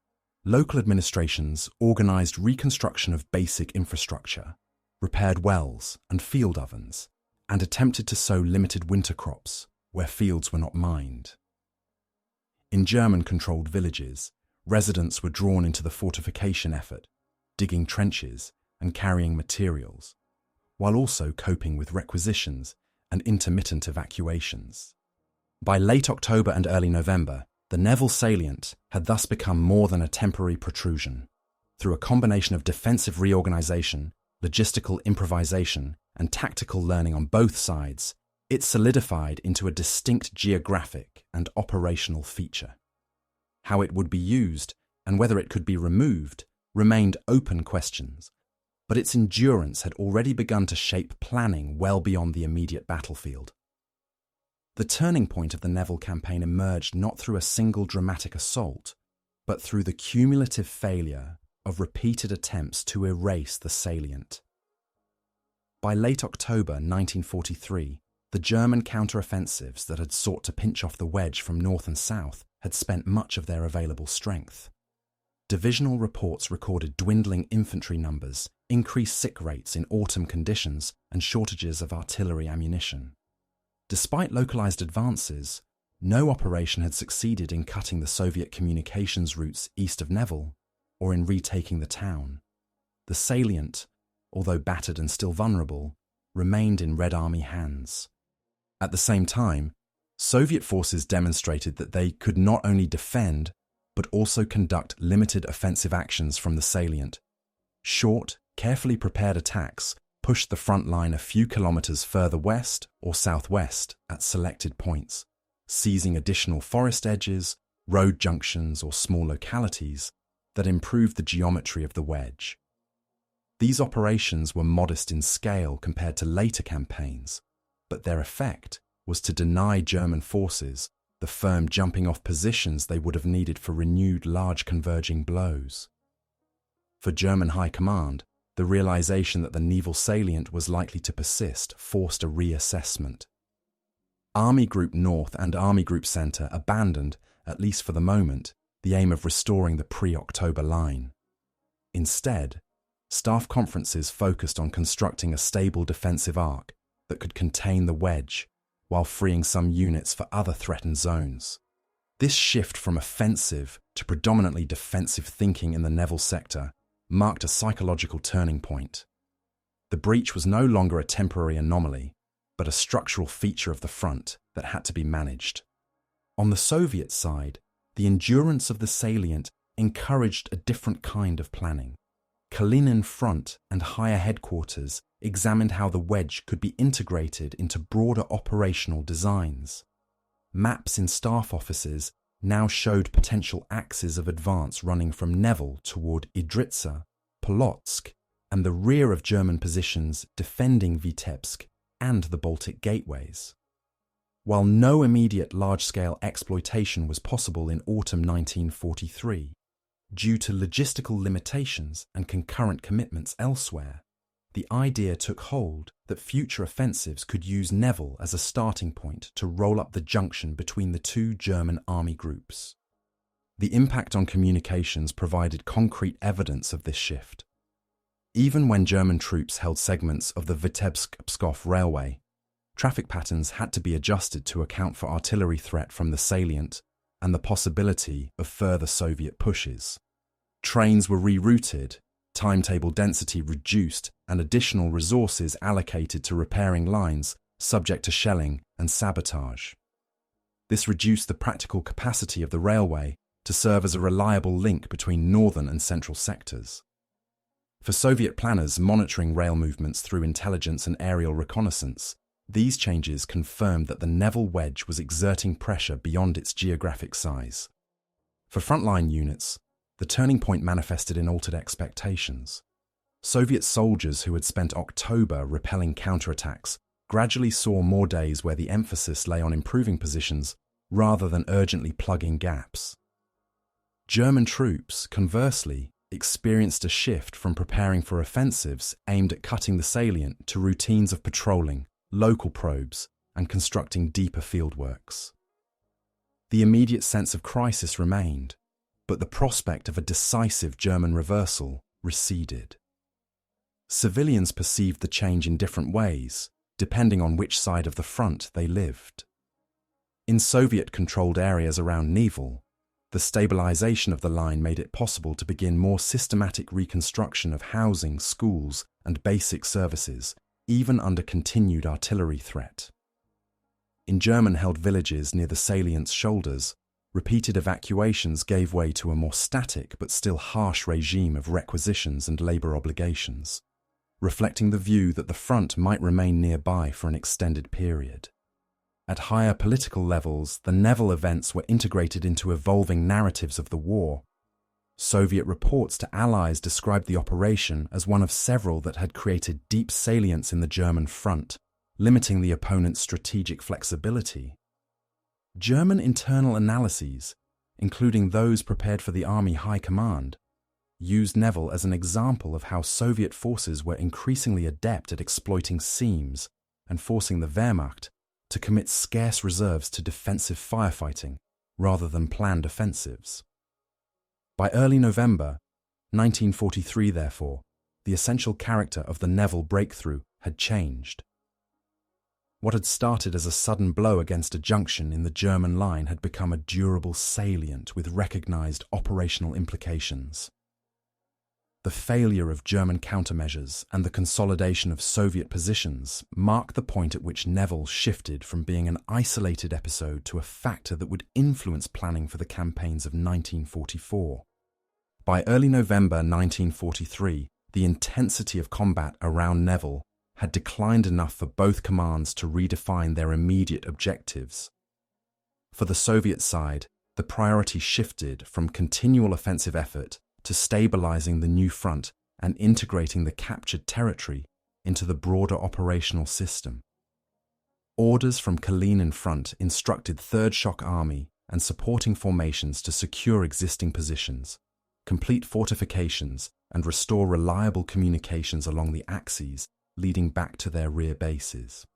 local administrations organized reconstruction of basic infrastructure, repaired wells and field ovens, and attempted to sow limited winter crops where fields were not mined. In German-controlled villages, residents were drawn into the fortification effort, digging trenches and carrying materials, while also coping with requisitions and intermittent evacuations. By late October and early November, the Nevel salient had thus become more than a temporary protrusion. Through a combination of defensive reorganization, logistical improvisation, and tactical learning on both sides, it solidified into a distinct geographic and operational feature. How it would be used and whether it could be removed remained open questions, but its endurance had already begun to shape planning well beyond the immediate battlefield. The turning point of the Nevel campaign emerged not through a single dramatic assault, but through the cumulative failure of repeated attempts to erase the salient. By late October 1943, the German counteroffensives that had sought to pinch off the wedge from north and south had spent much of their available strength. Divisional reports recorded dwindling infantry numbers, increased sick rates in autumn conditions, and shortages of artillery ammunition. Despite localized advances, no operation had succeeded in cutting the Soviet communications routes east of Nevel or in retaking the town. The salient, although battered and still vulnerable, remained in Red Army hands. At the same time, Soviet forces demonstrated that they could not only defend but also conduct limited offensive actions from the salient. Short, carefully prepared attacks pushed the front line a few kilometers further west or southwest at selected points, seizing additional forest edges, road junctions, or small localities that improved the geometry of the wedge. These operations were modest in scale compared to later campaigns, but their effect was to deny German forces the firm jumping-off positions they would have needed for renewed large converging blows. For German High Command, the realization that the Nevel salient was likely to persist forced a reassessment. Army Group North and Army Group Centre abandoned, at least for the moment, the aim of restoring the pre-October line. Instead, staff conferences focused on constructing a stable defensive arc that could contain the wedge while freeing some units for other threatened zones. This shift from offensive to predominantly defensive thinking in the Nevel sector marked a psychological turning point. The breach was no longer a temporary anomaly, but a structural feature of the front that had to be managed. On the Soviet side, the endurance of the salient encouraged a different kind of planning. Kalinin Front and higher headquarters examined how the wedge could be integrated into broader operational designs. Maps in staff offices now showed potential axes of advance running from Nevel toward Idritsa, Polotsk, and the rear of German positions defending Vitebsk and the Baltic gateways. While no immediate large-scale exploitation was possible in autumn 1943, due to logistical limitations and concurrent commitments elsewhere, the idea took hold that future offensives could use Nevel as a starting point to roll up the junction between the two German army groups. The impact on communications provided concrete evidence of this shift. Even when German troops held segments of the Vitebsk-Pskov railway, traffic patterns had to be adjusted to account for artillery threat from the salient and the possibility of further Soviet pushes. Trains were rerouted, timetable density reduced, and additional resources allocated to repairing lines subject to shelling and sabotage. This reduced the practical capacity of the railway to serve as a reliable link between northern and central sectors. For Soviet planners monitoring rail movements through intelligence and aerial reconnaissance, these changes confirmed that the Nevel wedge was exerting pressure beyond its geographic size. For frontline units, the turning point manifested in altered expectations. Soviet soldiers who had spent October repelling counterattacks gradually saw more days where the emphasis lay on improving positions rather than urgently plugging gaps. German troops, conversely, experienced a shift from preparing for offensives aimed at cutting the salient to routines of patrolling, local probes, and constructing deeper fieldworks. The immediate sense of crisis remained, but the prospect of a decisive German reversal receded. Civilians perceived the change in different ways, depending on which side of the front they lived. In Soviet-controlled areas around Nevel, the stabilization of the line made it possible to begin more systematic reconstruction of housing, schools, and basic services, even under continued artillery threat. In German-held villages near the salient's shoulders, repeated evacuations gave way to a more static but still harsh regime of requisitions and labor obligations, reflecting the view that the front might remain nearby for an extended period. At higher political levels, the Nevel events were integrated into evolving narratives of the war. Soviet reports to allies described the operation as one of several that had created deep salience in the German front, limiting the opponent's strategic flexibility. German internal analyses, including those prepared for the Army High Command, used Nevel as an example of how Soviet forces were increasingly adept at exploiting seams and forcing the Wehrmacht to commit scarce reserves to defensive firefighting rather than planned offensives. By early November 1943, therefore, the essential character of the Nevel breakthrough had changed. What had started as a sudden blow against a junction in the German line had become a durable salient with recognized operational implications. The failure of German countermeasures and the consolidation of Soviet positions marked the point at which Nevel shifted from being an isolated episode to a factor that would influence planning for the campaigns of 1944. By early November 1943, the intensity of combat around Nevel had declined enough for both commands to redefine their immediate objectives. For the Soviet side, the priority shifted from continual offensive effort to stabilizing the new front and integrating the captured territory into the broader operational system. Orders from Kalinin Front instructed 3rd Shock Army and supporting formations to secure existing positions, complete fortifications, and restore reliable communications along the axes leading back to their rear bases.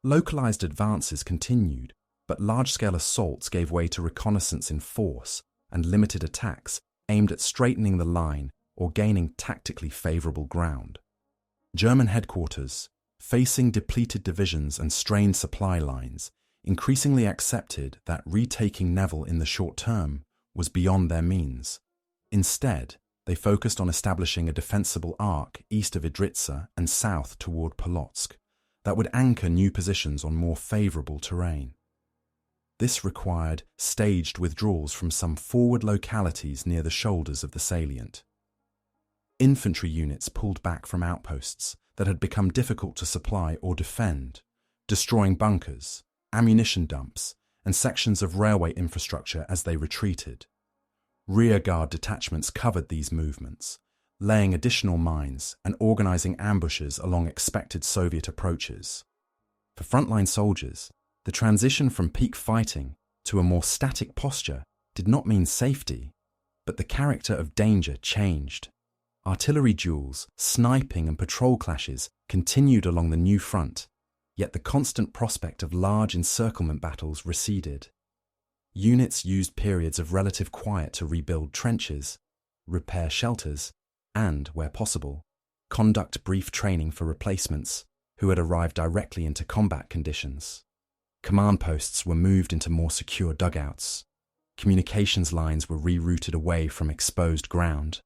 Localized advances continued, but large-scale assaults gave way to reconnaissance in force and limited attacks aimed at straightening the line or gaining tactically favorable ground. German headquarters, facing depleted divisions and strained supply lines, increasingly accepted that retaking Nevel in the short term was beyond their means. Instead, they focused on establishing a defensible arc east of Idritsa and south toward Polotsk that would anchor new positions on more favorable terrain. This required staged withdrawals from some forward localities near the shoulders of the salient. Infantry units pulled back from outposts that had become difficult to supply or defend, destroying bunkers, ammunition dumps, and sections of railway infrastructure as they retreated. Rearguard detachments covered these movements, laying additional mines and organizing ambushes along expected Soviet approaches. For frontline soldiers, the transition from peak fighting to a more static posture did not mean safety, but the character of danger changed. Artillery duels, sniping and patrol clashes continued along the new front, yet the constant prospect of large encirclement battles receded. Units used periods of relative quiet to rebuild trenches, repair shelters, and, where possible, conduct brief training for replacements who had arrived directly into combat conditions. Command posts were moved into more secure dugouts. Communications lines were rerouted away from exposed ground,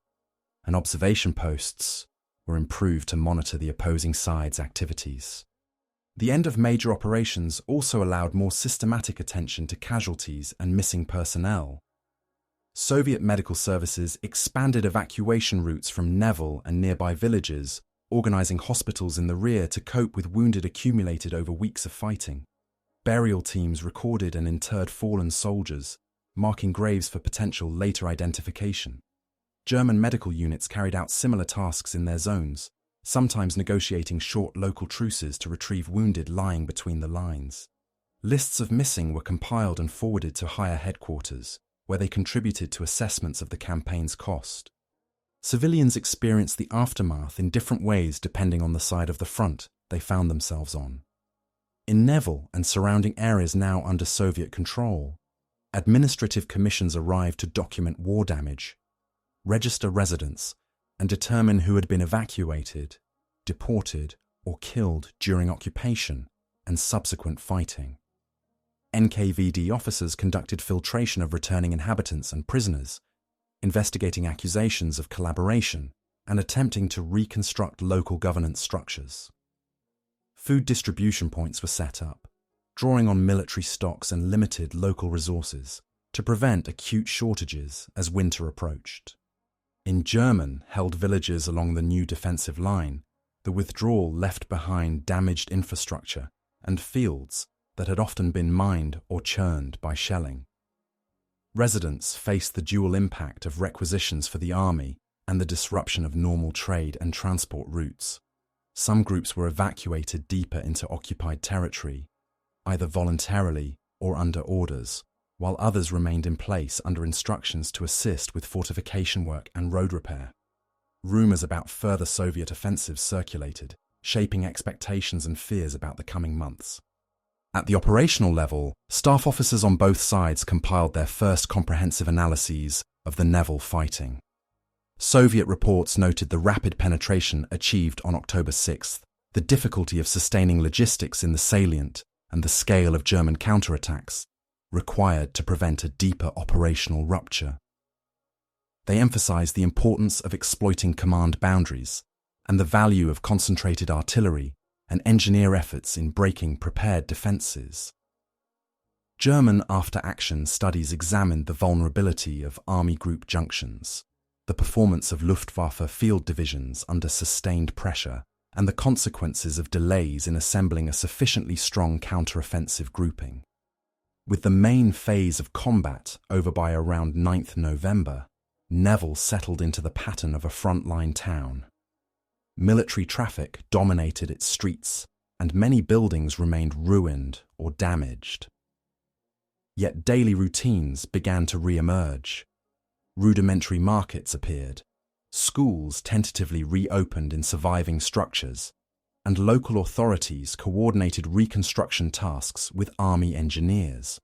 and observation posts were improved to monitor the opposing side's activities. The end of major operations also allowed more systematic attention to casualties and missing personnel. Soviet medical services expanded evacuation routes from Nevel and nearby villages, organizing hospitals in the rear to cope with wounded accumulated over weeks of fighting. Burial teams recorded and interred fallen soldiers, marking graves for potential later identification. German medical units carried out similar tasks in their zones, sometimes negotiating short local truces to retrieve wounded lying between the lines. Lists of missing were compiled and forwarded to higher headquarters, where they contributed to assessments of the campaign's cost. Civilians experienced the aftermath in different ways depending on the side of the front they found themselves on. In Nevel and surrounding areas now under Soviet control, administrative commissions arrived to document war damage, register residents, and determine who had been evacuated, deported, or killed during occupation and subsequent fighting. NKVD officers conducted filtration of returning inhabitants and prisoners, investigating accusations of collaboration and attempting to reconstruct local governance structures. Food distribution points were set up, drawing on military stocks and limited local resources to prevent acute shortages as winter approached. In German-held villages along the new defensive line, the withdrawal left behind damaged infrastructure and fields that had often been mined or churned by shelling. Residents faced the dual impact of requisitions for the army and the disruption of normal trade and transport routes. Some groups were evacuated deeper into occupied territory, either voluntarily or under orders, while others remained in place under instructions to assist with fortification work and road repair. Rumors about further Soviet offensives circulated, shaping expectations and fears about the coming months. At the operational level, staff officers on both sides compiled their first comprehensive analyses of the Nevel fighting. Soviet reports noted the rapid penetration achieved on October 6th, the difficulty of sustaining logistics in the salient, and the scale of German counterattacks required to prevent a deeper operational rupture. They emphasized the importance of exploiting command boundaries and the value of concentrated artillery and engineer efforts in breaking prepared defenses. German after-action studies examined the vulnerability of army group junctions, the performance of Luftwaffe field divisions under sustained pressure, and the consequences of delays in assembling a sufficiently strong counter-offensive grouping. With the main phase of combat over by around 9th November, Nevel settled into the pattern of a frontline town. Military traffic dominated its streets, and many buildings remained ruined or damaged. Yet daily routines began to re-emerge. Rudimentary markets appeared, schools tentatively reopened in surviving structures, and local authorities coordinated reconstruction tasks with army engineers.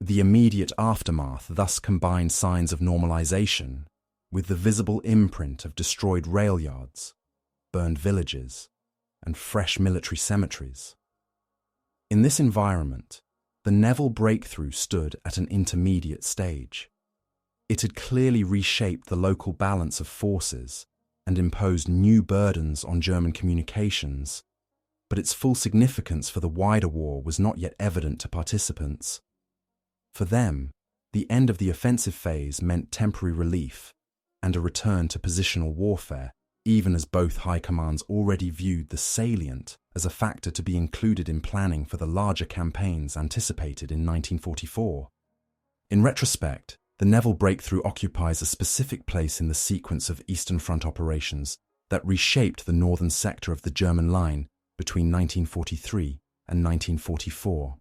The immediate aftermath thus combined signs of normalization with the visible imprint of destroyed rail yards, burned villages, and fresh military cemeteries. In this environment, the Nevel breakthrough stood at an intermediate stage. It had clearly reshaped the local balance of forces and imposed new burdens on German communications, but its full significance for the wider war was not yet evident to participants. For them, the end of the offensive phase meant temporary relief and a return to positional warfare, even as both high commands already viewed the salient as a factor to be included in planning for the larger campaigns anticipated in 1944. In retrospect, the Nevel breakthrough occupies a specific place in the sequence of Eastern Front operations that reshaped the northern sector of the German line between 1943 and 1944.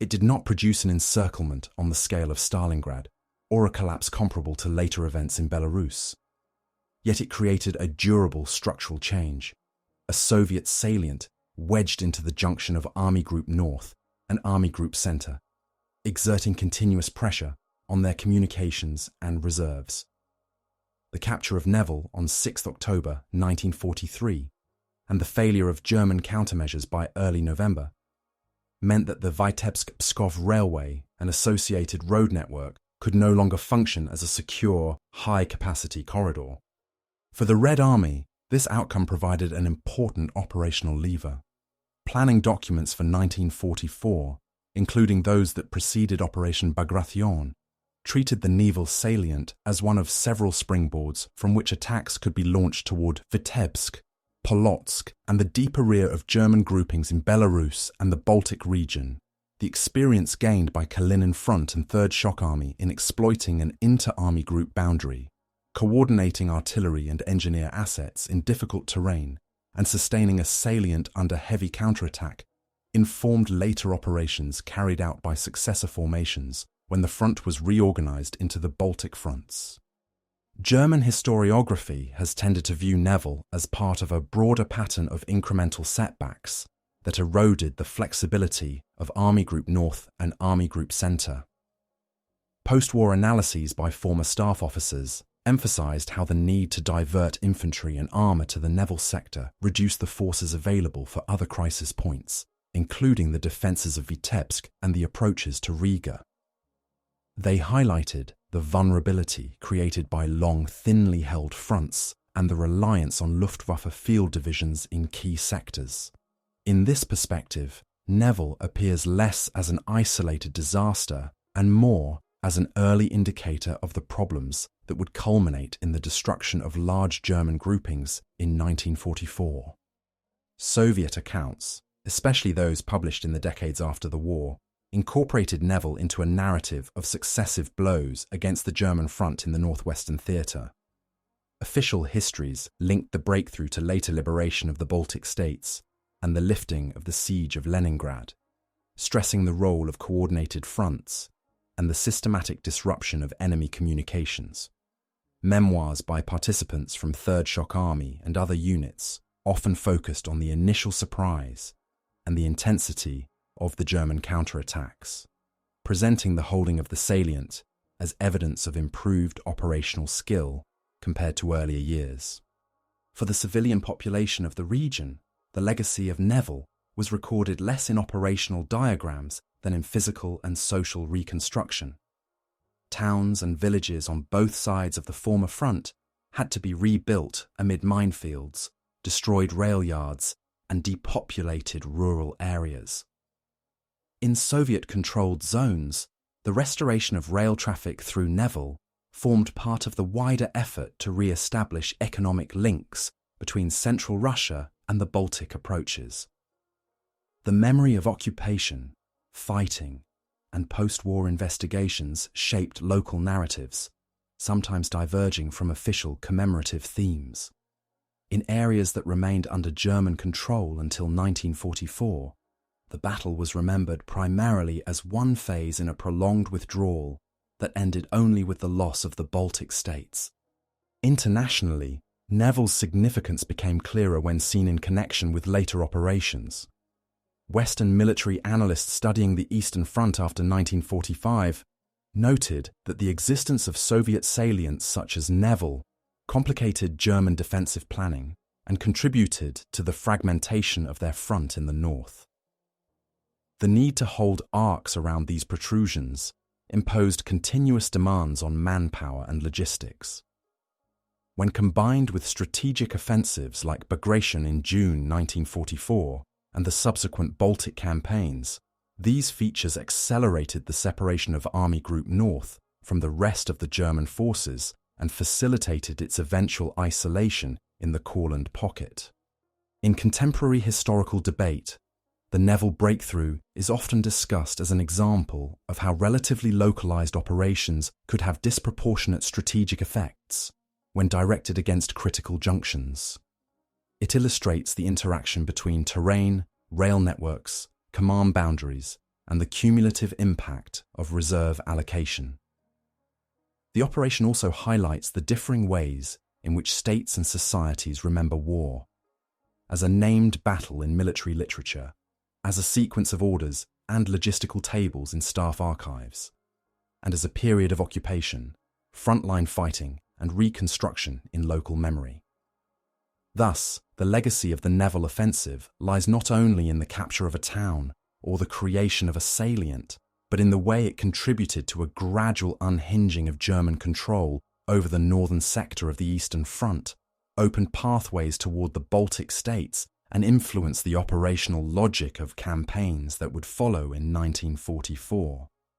It did not produce an encirclement on the scale of Stalingrad or a collapse comparable to later events in Belarus. yet it created a durable structural change, a Soviet salient wedged into the junction of Army Group North and Army Group Center, exerting continuous pressure on their communications and reserves. The capture of Nevel on 6 October 1943 and the failure of German countermeasures by early November meant that the Vitebsk-Pskov railway and associated road network could no longer function as a secure, high-capacity corridor. For the Red Army, this outcome provided an important operational lever. Planning documents for 1944, including those that preceded Operation Bagration, treated the Nevel salient as one of several springboards from which attacks could be launched toward Vitebsk, Polotsk, and the deeper rear of German groupings in Belarus and the Baltic region. The experience gained by Kalinin Front and 3rd Shock Army in exploiting an inter-army group boundary, coordinating artillery and engineer assets in difficult terrain, and sustaining a salient under heavy counterattack, informed later operations carried out by successor formations when the front was reorganized into the Baltic fronts. German historiography has tended to view Nevel as part of a broader pattern of incremental setbacks that eroded the flexibility of Army Group North and Army Group Center. Post-war analyses by former staff officers emphasized how the need to divert infantry and armor to the Nevel sector reduced the forces available for other crisis points, including the defenses of Vitebsk and the approaches to Riga. They highlighted the vulnerability created by long, thinly held fronts and the reliance on Luftwaffe field divisions in key sectors. In this perspective, Nevel appears less as an isolated disaster and more as an early indicator of the problems that would culminate in the destruction of large German groupings in 1944. Soviet accounts, especially those published in the decades after the war, incorporated Nevel into a narrative of successive blows against the German front in the Northwestern Theatre. Official histories linked the breakthrough to later liberation of the Baltic states and the lifting of the siege of Leningrad, stressing the role of coordinated fronts and the systematic disruption of enemy communications. Memoirs by participants from 3rd Shock Army and other units often focused on the initial surprise and the intensity of the German counterattacks, presenting the holding of the salient as evidence of improved operational skill compared to earlier years. For the civilian population of the region, the legacy of Nevel was recorded less in operational diagrams than in physical and social reconstruction. Towns and villages on both sides of the former front had to be rebuilt amid minefields, destroyed rail yards, and depopulated rural areas. In Soviet-controlled zones, the restoration of rail traffic through Nevel formed part of the wider effort to re-establish economic links between central Russia and the Baltic approaches. The memory of occupation, fighting, and post-war investigations shaped local narratives, sometimes diverging from official commemorative themes. In areas that remained under German control until 1944, the battle was remembered primarily as one phase in a prolonged withdrawal that ended only with the loss of the Baltic states. Internationally, Nevel's significance became clearer when seen in connection with later operations. Western military analysts studying the Eastern Front after 1945 noted that the existence of Soviet salients such as Nevel complicated German defensive planning and contributed to the fragmentation of their front in the north. The need to hold arcs around these protrusions imposed continuous demands on manpower and logistics. When combined with strategic offensives like Bagration in June 1944 and the subsequent Baltic campaigns, these features accelerated the separation of Army Group North from the rest of the German forces and facilitated its eventual isolation in the Courland pocket. In contemporary historical debate, the Nevel breakthrough is often discussed as an example of how relatively localized operations could have disproportionate strategic effects when directed against critical junctions. It illustrates the interaction between terrain, rail networks, command boundaries, and the cumulative impact of reserve allocation. The operation also highlights the differing ways in which states and societies remember war, as a named battle in military literature, as a sequence of orders and logistical tables in staff archives, and as a period of occupation, frontline fighting, and reconstruction in local memory. Thus, the legacy of the Nevel offensive lies not only in the capture of a town or the creation of a salient, but in the way it contributed to a gradual unhinging of German control over the northern sector of the Eastern Front, opened pathways toward the Baltic states, and influenced the operational logic of campaigns that would follow in 1944.